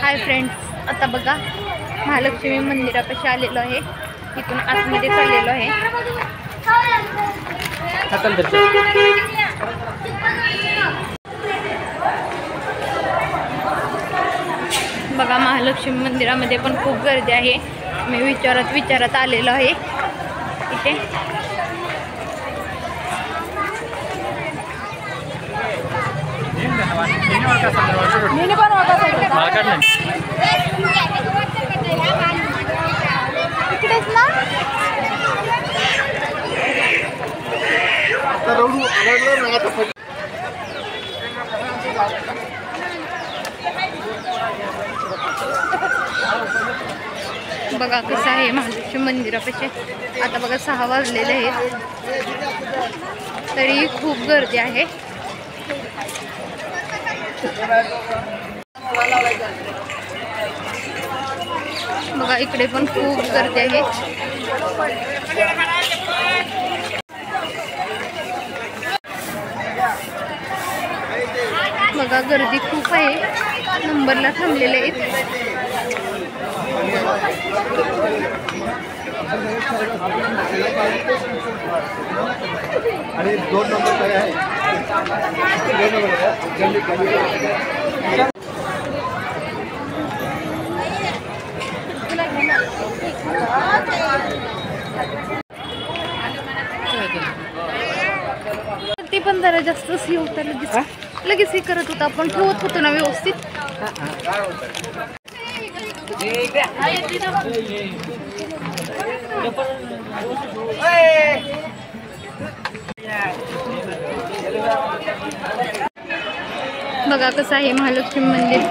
Hi friends, आता बघा महालक्ष्मी मंदिरापाशी आलेलो आहे. इथून आतमध्ये चाललेलो आहे. बघा महालक्ष्मी मंदिरामध्ये पण खूप गर्दी आहे. मी विचारत आलेलो आहे इथे. इकडेच ना बघा कसं आहे महालक्ष्मी मंदिरापाशी. आता बघा 6 वाजलेले आहेत तरी खूप गर्दी आहे. बघा इकडे पण खूप गर्दी आहे. बघा गर्दी खूप आहे. नंबरला थांबलेले आहेत. आणि 2 नंबर काय आहे? 2 नंबर ते पण जरा जास्तच हे होतं. लगेच हे करत होतं. आपण ठेवत होतो ना व्यवस्थित. बघा कसं आहे महालक्ष्मी मंदिर.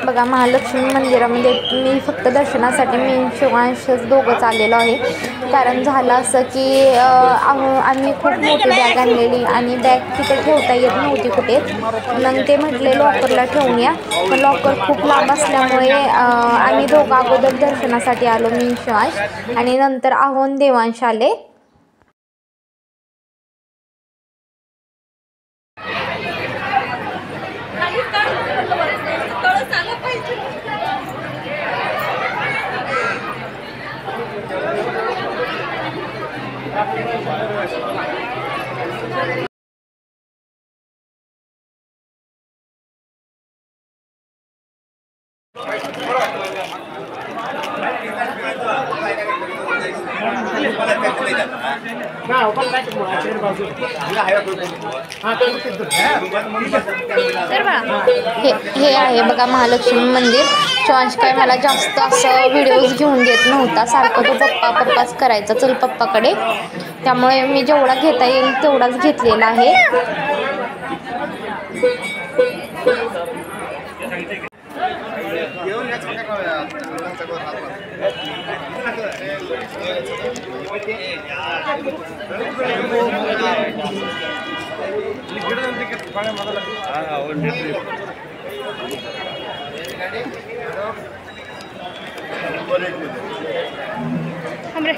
बघा महालक्ष्मी मंदिरामध्ये मी फक्त दर्शनासाठी मी शिवांशच दोघंच आलेलो आहे. कारण झालं असं की आम्ही खूप मोठी बॅग आणलेली आणि बॅग तिथे ठेवता येत नव्हती कुठे. मग ते म्हटले लॉकरला ठेवून या. पण लॉकर खूप लांब असल्यामुळे आम्ही दोघं अगोदर दर्शनासाठी आलो, मी शिवांश, आणि नंतर आहोन देवांश आले. हे आहे बघा महालक्ष्मी मंदिर. शिवांश काय मला जास्त असं व्हिडिओज घेऊन देत नव्हता. सारखं तो पप्पाच करायचा, चल पप्पाकडे. त्यामुळे मी जेवढा घेता येईल तेवढाच घेतलेला आहे. हमरे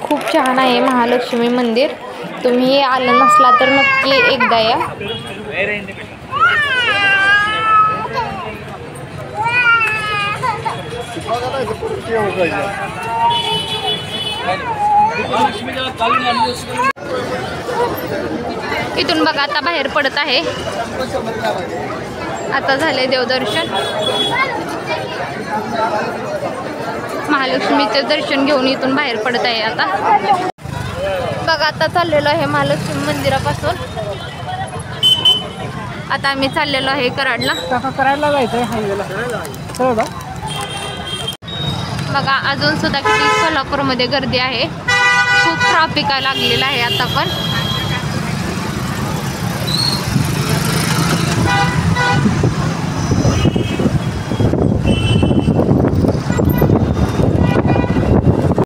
खूप छान आहे महालक्ष्मी मंदिर. तुम्ही आलं नसला तर नक्की एकदा या. इथून बघा आता बाहेर पडत आहे. आता झाले देवदर्शन. महालक्ष्मीचे दर्शन घेऊन इथून बाहेर पडत आहे. आता बघा आता चाललेलो आहे महालक्ष्मी मंदिरापासून. आता आम्ही चाललेलो आहे कराडला. कराडला जायचंय हायवेला. बघा अजून सुद्धा किती कोल्हापूरमध्ये गर्दी आहे. खूप ट्रॅफिक लागलेलं आहे आता पण.